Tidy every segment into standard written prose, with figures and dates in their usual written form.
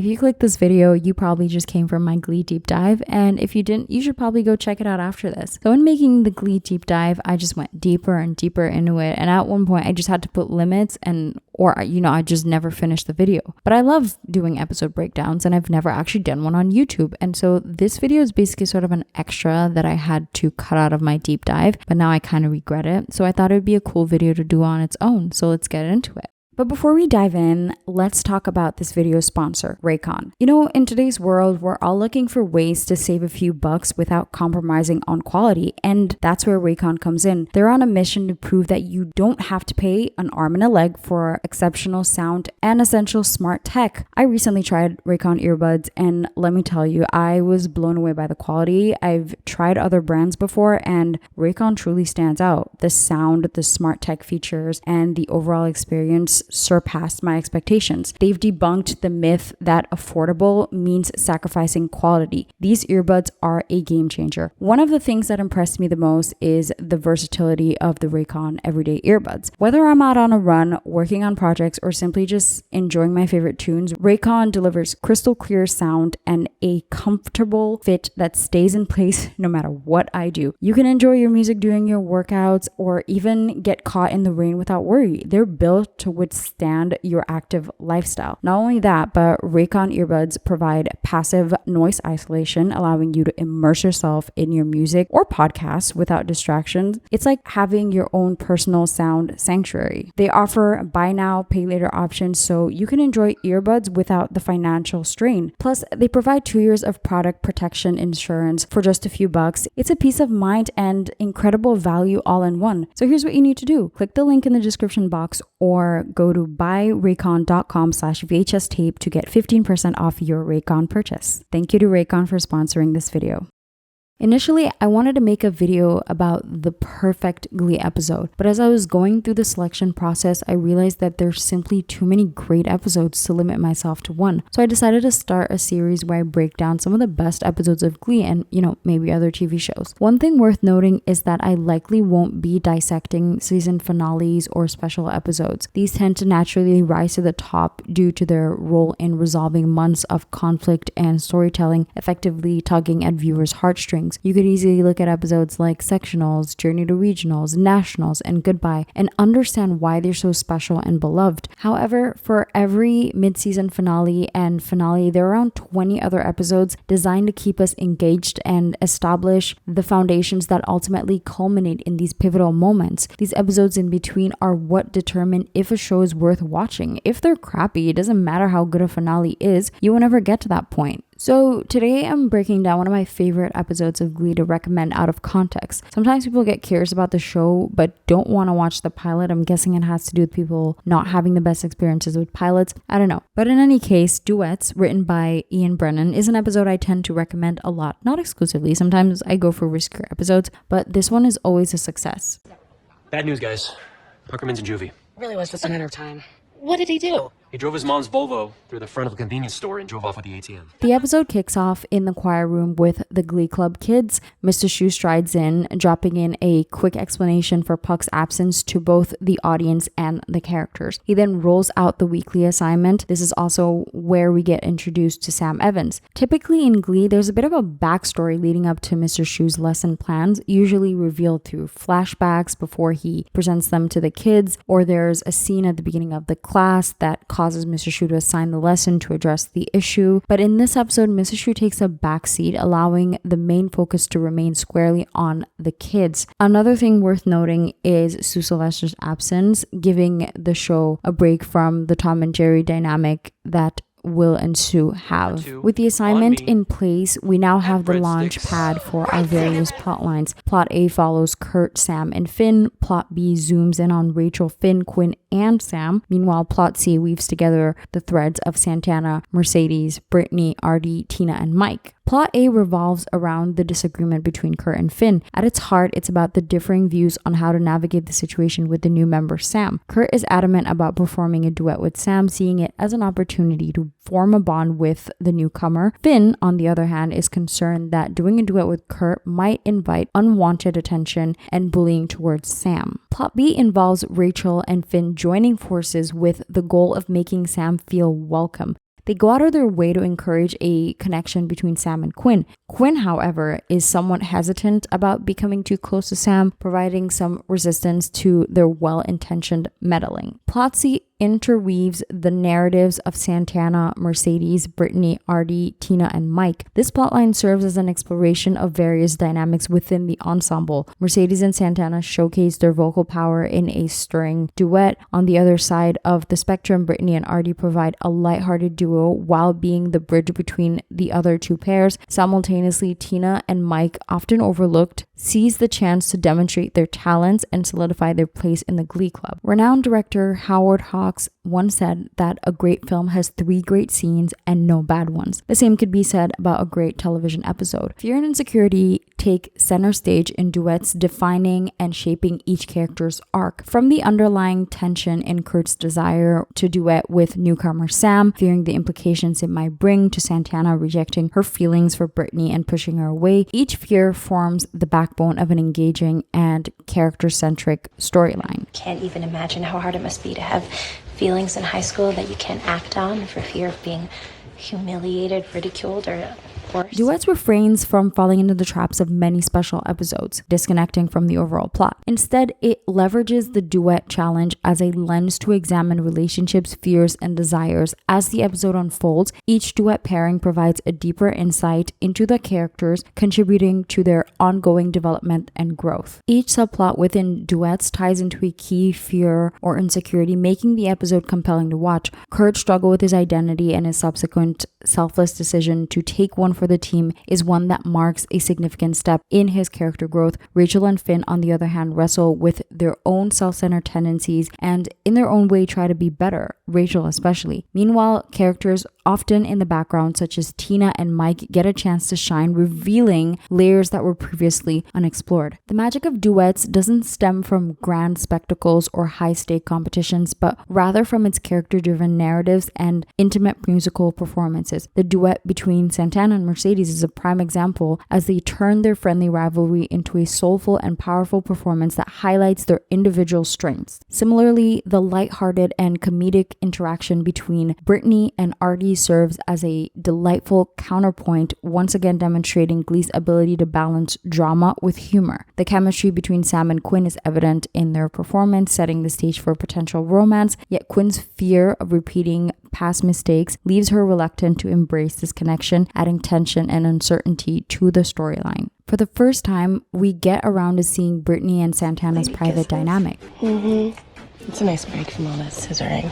If you clicked this video, you probably just came from my Glee Deep Dive, and if you didn't, you should probably go check it out after this. So in making the Glee Deep Dive, I just went deeper and deeper into it, and at one point I just had to put limits I just never finished the video. But I love doing episode breakdowns, and I've never actually done one on YouTube, and so this video is basically sort of an extra that I had to cut out of my deep dive, but now I kind of regret it. So I thought it would be a cool video to do on its own, so let's get into it. But before we dive in, let's talk about this video's sponsor, Raycon. You know, in today's world, we're all looking for ways to save a few bucks without compromising on quality, and that's where Raycon comes in. They're on a mission to prove that you don't have to pay an arm and a leg for exceptional sound and essential smart tech. I recently tried Raycon earbuds, and let me tell you, I was blown away by the quality. I've tried other brands before, and Raycon truly stands out. The sound, the smart tech features, and the overall experience surpassed my expectations. They've debunked the myth that affordable means sacrificing quality. These earbuds are a game changer. One of the things that impressed me the most is the versatility of the Raycon everyday earbuds. Whether I'm out on a run, working on projects, or simply just enjoying my favorite tunes, Raycon delivers crystal clear sound and a comfortable fit that stays in place no matter what I do. You can enjoy your music doing your workouts or even get caught in the rain without worry. They're built to withstand your active lifestyle. Not only that, but Raycon earbuds provide passive noise isolation, allowing you to immerse yourself in your music or podcasts without distractions. It's like having your own personal sound sanctuary. They offer buy now, pay later options, so you can enjoy earbuds without the financial strain. Plus, they provide 2 years of product protection insurance for just a few bucks. It's a peace of mind and incredible value all in one. So here's what you need to do. Click the link in the description box or go to buyraycon.com/VHS tape to get 15% off your Raycon purchase. Thank you to Raycon for sponsoring this video. Initially, I wanted to make a video about the perfect Glee episode, but as I was going through the selection process, I realized that there's simply too many great episodes to limit myself to one. So I decided to start a series where I break down some of the best episodes of Glee and, maybe other TV shows. One thing worth noting is that I likely won't be dissecting season finales or special episodes. These tend to naturally rise to the top due to their role in resolving months of conflict and storytelling, effectively tugging at viewers' heartstrings. You could easily look at episodes like Sectionals, Journey to Regionals, Nationals, and Goodbye and understand why they're so special and beloved. However, for every mid-season finale and finale, there are around 20 other episodes designed to keep us engaged and establish the foundations that ultimately culminate in these pivotal moments. These episodes in between are what determine if a show is worth watching. If they're crappy, it doesn't matter how good a finale is, you will never get to that point. So today I'm breaking down one of my favorite episodes of Glee to recommend out of context. Sometimes people get curious about the show but don't want to watch the pilot. I'm guessing it has to do with people not having the best experiences with pilots. I don't know. But in any case, Duets, written by Ian Brennan, is an episode I tend to recommend a lot. Not exclusively. Sometimes I go for riskier episodes, but this one is always a success. Bad news, guys. Puckerman's in juvie. Really was just a matter of time. What did he do? He drove his mom's Volvo through the front of a convenience store and drove off with the ATM. The episode kicks off in the choir room with the Glee Club kids. Mr. Shu strides in, dropping in a quick explanation for Puck's absence to both the audience and the characters. He then rolls out the weekly assignment. This is also where we get introduced to Sam Evans. Typically in Glee, there's a bit of a backstory leading up to Mr. Shu's lesson plans, usually revealed through flashbacks before he presents them to the kids, or there's a scene at the beginning of the class that causes Mr. Shu to assign the lesson to address the issue. But in this episode, Mr. Shu takes a backseat, allowing the main focus to remain squarely on the kids. Another thing worth noting is Sue Sylvester's absence, giving the show a break from the Tom and Jerry dynamic that Will and Sue have. With the assignment in place, we now have the launch pad for our various plot lines. Plot A follows Kurt, Sam, and Finn. Plot B zooms in on Rachel, Finn, Quinn, and Sam. Meanwhile, Plot C weaves together the threads of Santana, Mercedes, Brittany, Artie, Tina, and Mike. Plot A revolves around the disagreement between Kurt and Finn. At its heart, it's about the differing views on how to navigate the situation with the new member Sam. Kurt is adamant about performing a duet with Sam, seeing it as an opportunity to form a bond with the newcomer. Finn, on the other hand, is concerned that doing a duet with Kurt might invite unwanted attention and bullying towards Sam. Plot B involves Rachel and Finn joining forces with the goal of making Sam feel welcome. They go out of their way to encourage a connection between Sam and Quinn. Quinn, however, is somewhat hesitant about becoming too close to Sam, providing some resistance to their well-intentioned meddling. Plotsy interweaves the narratives of Santana, Mercedes, Brittany, Artie, Tina, and Mike. This plotline serves as an exploration of various dynamics within the ensemble. Mercedes and Santana showcase their vocal power in a stirring duet. On the other side of the spectrum, Brittany and Artie provide a lighthearted duo while being the bridge between the other two pairs. Simultaneously, Tina and Mike, often overlooked, seize the chance to demonstrate their talents and solidify their place in the Glee Club. Renowned director Howard Hawks once said that a great film has 3 great scenes and no bad ones. The same could be said about a great television episode. Fear and insecurity take center stage in Duets, defining and shaping each character's arc. From the underlying tension in Kurt's desire to duet with newcomer Sam, fearing the implications it might bring, to Santana rejecting her feelings for Brittany and pushing her away, each fear forms the backbone of an engaging and character-centric storyline. Can't even imagine how hard it must be to have feelings in high school that you can't act on for fear of being humiliated, ridiculed, or worse. Duets refrains from falling into the traps of many special episodes, disconnecting from the overall plot. Instead, it leverages the duet challenge as a lens to examine relationships, fears, and desires. As the episode unfolds, each duet pairing provides a deeper insight into the characters, contributing to their ongoing development and growth. Each subplot within Duets ties into a key fear or insecurity, making the episode compelling to watch. Kurt's struggle with his identity and his subsequent selfless decision to take one for the team is one that marks a significant step in his character growth. Rachel and Finn, on the other hand, wrestle with their own self-centered tendencies and in their own way try to be better, Rachel especially. Meanwhile, characters often in the background, such as Tina and Mike, get a chance to shine, revealing layers that were previously unexplored. The magic of Duets doesn't stem from grand spectacles or high-stake competitions, but rather from its character-driven narratives and intimate musical performances. The duet between Santana and Mercedes is a prime example, as they turn their friendly rivalry into a soulful and powerful performance that highlights their individual strengths. Similarly, the lighthearted and comedic interaction between Brittany and Artie serves as a delightful counterpoint, once again demonstrating Glee's ability to balance drama with humor. The chemistry between Sam and Quinn is evident in their performance, setting the stage for potential romance, yet Quinn's fear of repeating past mistakes leaves her reluctant to embrace this connection, adding tension and uncertainty to the storyline. For the first time, we get around to seeing Brittany and Santana's private dynamic. It's a nice break from all that scissoring.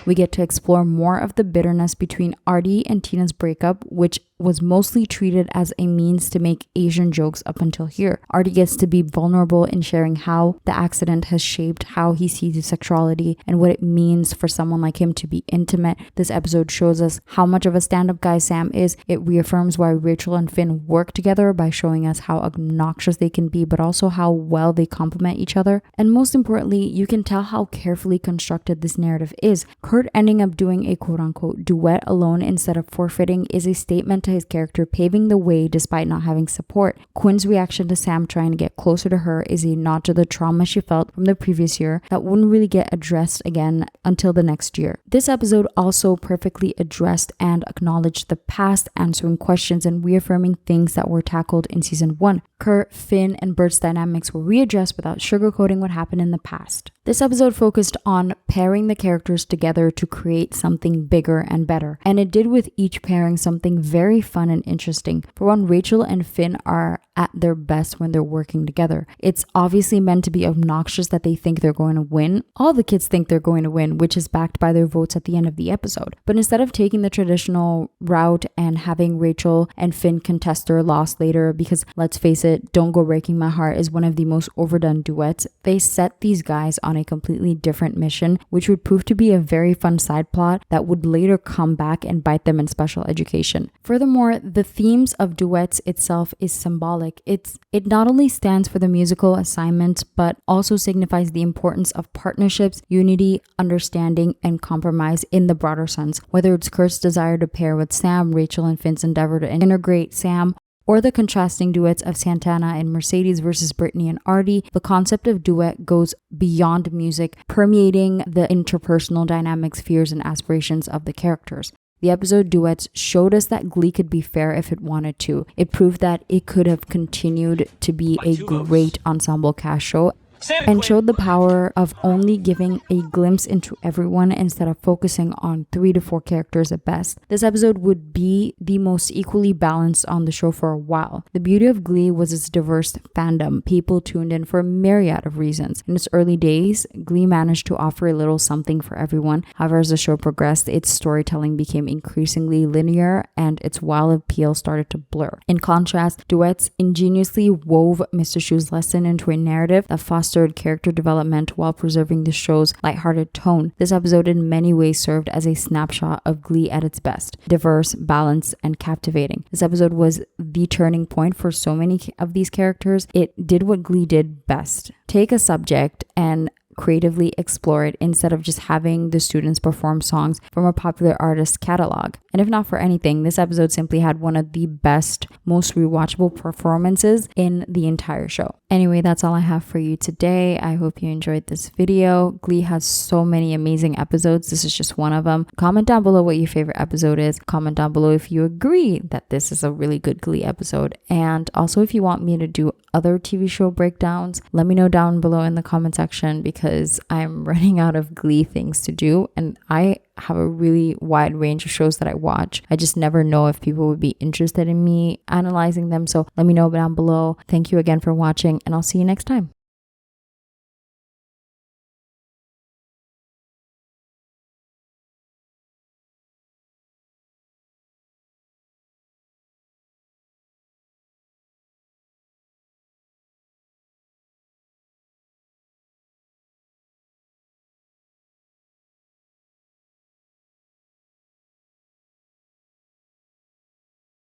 We get to explore more of the bitterness between Artie and Tina's breakup, which was mostly treated as a means to make Asian jokes up until here. Artie gets to be vulnerable in sharing how the accident has shaped how he sees his sexuality and what it means for someone like him to be intimate. This episode shows us how much of a stand-up guy Sam is. It reaffirms why Rachel and Finn work together by showing us how obnoxious they can be, but also how well they complement each other. And most importantly, you can tell how carefully constructed this narrative is. Kurt ending up doing a quote-unquote duet alone instead of forfeiting is a statement to his character, paving the way despite not having support. Quinn's reaction to Sam trying to get closer to her is a nod to the trauma she felt from the previous year that wouldn't really get addressed again until the next year. This episode also perfectly addressed and acknowledged the past, answering questions and reaffirming things that were tackled in season 1. Kurt, Finn, and Bert's dynamics were readdressed without sugarcoating what happened in the past. This episode focused on pairing the characters together to create something bigger and better, and it did with each pairing something very fun and interesting. For one, Rachel and Finn are at their best when they're working together. It's obviously meant to be obnoxious that they think they're going to win. All the kids think they're going to win, which is backed by their votes at the end of the episode. But instead of taking the traditional route and having Rachel and Finn contest their loss later, because let's face it, Don't Go Breaking My Heart is one of the most overdone duets, they set these guys on a completely different mission, which would prove to be a very fun side plot that would later come back and bite them in special education. Furthermore, the themes of Duets itself is symbolic. It not only stands for the musical assignment, but also signifies the importance of partnerships, unity, understanding, and compromise in the broader sense. Whether it's Kurt's desire to pair with Sam, Rachel and Finn's endeavor to integrate Sam, or the contrasting duets of Santana and Mercedes versus Brittany and Artie, the concept of duet goes beyond music, permeating the interpersonal dynamics, fears, and aspirations of the characters. The episode Duets showed us that Glee could be fair if it wanted to. It proved that it could have continued to be a great ensemble cast show and showed the power of only giving a glimpse into everyone instead of focusing on 3 to 4 characters at best. This episode would be the most equally balanced on the show for a while. The beauty of Glee was its diverse fandom. People tuned in for a myriad of reasons. In its early days, Glee managed to offer a little something for everyone. However, as the show progressed, its storytelling became increasingly linear and its wild appeal started to blur. In contrast, Duets ingeniously wove Mr. Shu's lesson into a narrative that fostered character development while preserving the show's lighthearted tone. This episode in many ways served as a snapshot of Glee at its best: diverse, balanced, and captivating. This episode was the turning point for so many of these characters. It did what Glee did best: take a subject and creatively explore it instead of just having the students perform songs from a popular artist's catalog. And if not for anything, this episode simply had one of the best, most rewatchable performances in the entire show. Anyway, that's all I have for you today. I hope you enjoyed this video. Glee has so many amazing episodes. This is just one of them. Comment down below what your favorite episode is. Comment down below if you agree that this is a really good Glee episode. And also, if you want me to do other TV show breakdowns, let me know down below in the comment section, because I'm running out of Glee things to do, and I have a really wide range of shows that I watch. I just never know if people would be interested in me analyzing them, so let me know down below. Thank you again for watching, and I'll see you next time.